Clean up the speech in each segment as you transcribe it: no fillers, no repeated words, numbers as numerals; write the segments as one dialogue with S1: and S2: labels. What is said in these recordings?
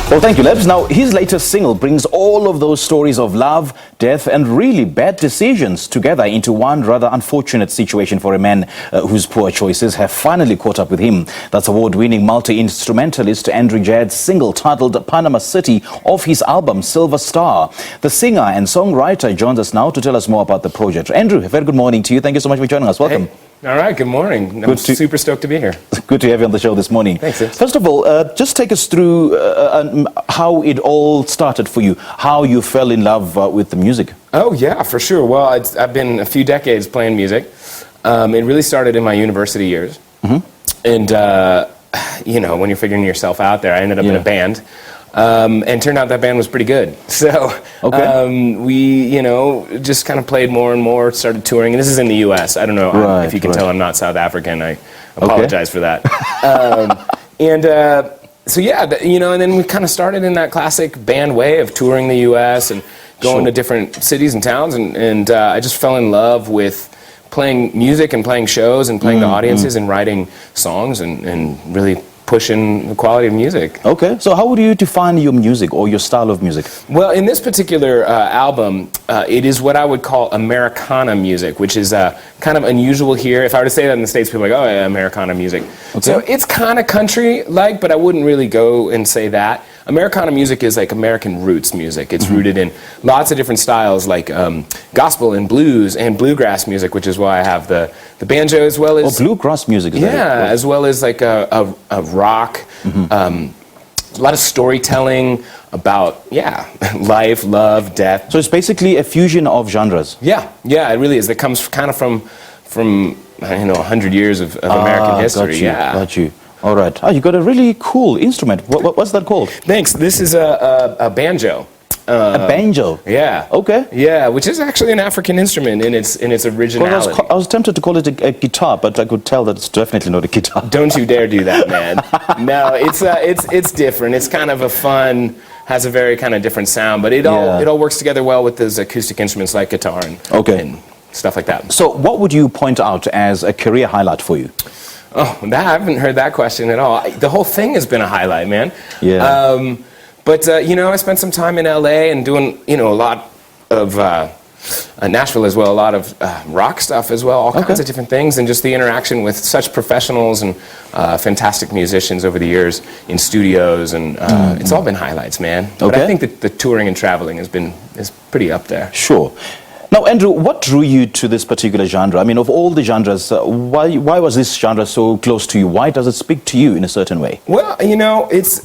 S1: Well, thank you, Lebs. Now, his latest single brings all of those stories of love, death, and really bad decisions together into one rather unfortunate situation for a man whose poor choices have finally caught up with him. That's award-winning multi-instrumentalist Adrew Jed's single titled Panama City off his album Silver Star. The singer and songwriter joins us now to tell us more about the project. Andrew, a very good morning to you. Thank you so much for joining us. Welcome.
S2: Hey. All right, good morning. I'm super stoked to be here.
S1: Good to have you on the show this morning.
S2: Thanks.
S1: First of all, just take us through how it all started for you, how you fell in love with the music.
S2: Oh, yeah, for sure. Well, I've been a few decades playing music. It really started in my university years. And, you know, when you're figuring yourself out there, I ended up in a band. And turned out that band was pretty good. So we, you know, just kind of played more and more, started touring. And this is in the U.S. I don't know if you can tell I'm not South African. I apologize for that. So, yeah, you know, and then we kind of started in that classic band way of touring the U.S. and going to different cities and towns. And I just fell in love with playing music and playing shows and playing to audiences and writing songs and really pushing the quality of music.
S1: Okay, so how would you define your music or your style of music?
S2: Well, in this particular album, it is what I would call Americana music, which is kind of unusual here. If I were to say that in the States, people are like, oh yeah, Americana music. Okay. So it's kind of country-like, but I wouldn't really go and say that. Americana music is like American roots music. It's rooted in lots of different styles like gospel and blues and bluegrass music, which is why I have the banjo as well as...
S1: Oh, bluegrass music. Is
S2: that as well as like a rock, a lot of storytelling about, life, love, death.
S1: So it's basically a fusion of genres.
S2: Yeah, it really is. That comes kind of from you know, 100 years of American history.
S1: Got you. All right. Oh, you got a really cool instrument. What's that called?
S2: Thanks. This is a banjo.
S1: A banjo?
S2: Yeah.
S1: Okay.
S2: Yeah, which is actually an African instrument in its originality.
S1: Well, I was tempted to call it a guitar, but I could tell that it's definitely not a guitar.
S2: Don't you dare do that, man. No, it's different. It's kind of a fun, has a very kind of different sound, but it all works together well with those acoustic instruments like guitar and stuff like that.
S1: So what would you point out as a career highlight for you?
S2: Oh, I haven't heard that question at all. The whole thing has been a highlight, man.
S1: Yeah.
S2: But, you know, I spent some time in L.A. and doing, you know, a lot of, Nashville as well, a lot of rock stuff as well, all kinds of different things, and just the interaction with such professionals and fantastic musicians over the years in studios, and it's all been highlights, man. But I think that the touring and traveling is pretty up there.
S1: Sure. Now, Andrew, what drew you to this particular genre? I mean, of all the genres, why was this genre so close to you? Why does it speak to you in a certain way?
S2: Well, you know, it's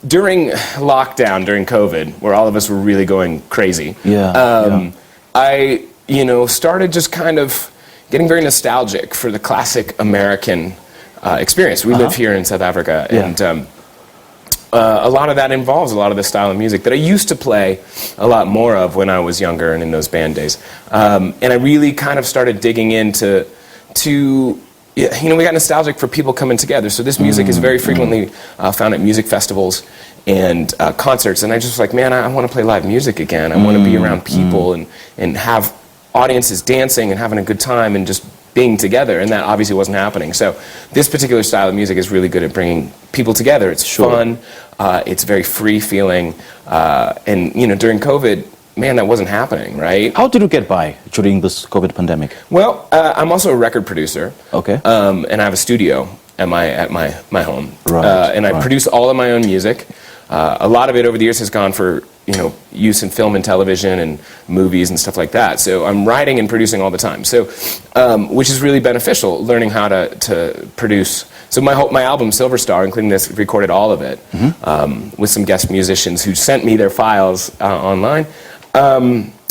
S2: during lockdown, during COVID, where all of us were really going crazy. I, you know, started just kind of getting very nostalgic for the classic American experience. We live here in South Africa, and a lot of that involves a lot of the style of music that I used to play a lot more of when I was younger and in those band days. And I really kind of started digging into, you know, we got nostalgic for people coming together. So this music is very frequently found at music festivals and concerts. And I just was like, man, I want to play live music again. I want to be around people and have audiences dancing and having a good time and just being together, and that obviously wasn't happening. So this particular style of music is really good at bringing people together. It's fun, it's very free feeling, and you know, during COVID, man, that wasn't happening, right?
S1: How did you get by during this COVID pandemic?
S2: Well, I'm also a record producer. Okay. And I have a studio at my home. Right. And I produce all of my own music. A lot of it over the years has gone for, you know, use in film and television and movies and stuff like that. So I'm writing and producing all the time. So, which is really beneficial, learning how to produce. So my album Silver Star, including this, recorded all of it with some guest musicians who sent me their files online,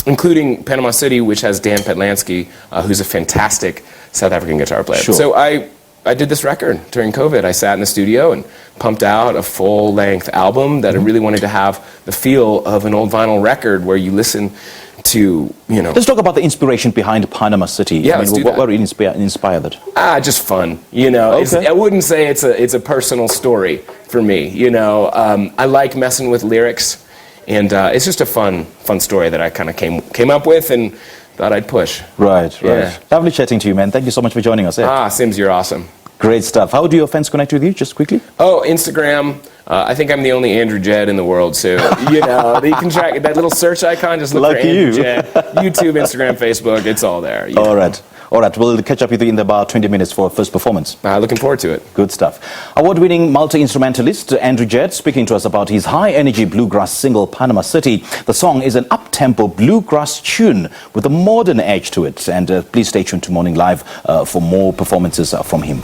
S2: including Panama City, which has Dan Petlansky, who's a fantastic South African guitar player. Sure. So I did this record during COVID. I sat in the studio and pumped out a full-length album that I really wanted to have the feel of an old vinyl record where you listen to, you know...
S1: Let's talk about the inspiration behind Panama City.
S2: Yeah,
S1: I mean, what really inspired it?
S2: Just fun, you know. I wouldn't say it's a personal story for me, you know. I like messing with lyrics, and it's just a fun story that I kind of came up with and thought I'd push. Right.
S1: Yeah. Lovely chatting to you, man. Thank you so much for joining us.
S2: Sims, you're awesome.
S1: Great stuff. How do your fans connect with you, just quickly?
S2: Oh, Instagram, I think I'm the only Adrew Jed in the world, so you can track that little search icon. Just look for Adrew Jed. YouTube, Instagram, Facebook, it's all there.
S1: All right, we'll catch up with you in about 20 minutes for our first performance.
S2: Looking forward to it.
S1: Good stuff. Award-winning multi-instrumentalist Adrew Jed speaking to us about his high-energy bluegrass single, Panama City. The song is an up-tempo bluegrass tune with a modern edge to it. And please stay tuned to Morning Live for more performances from him.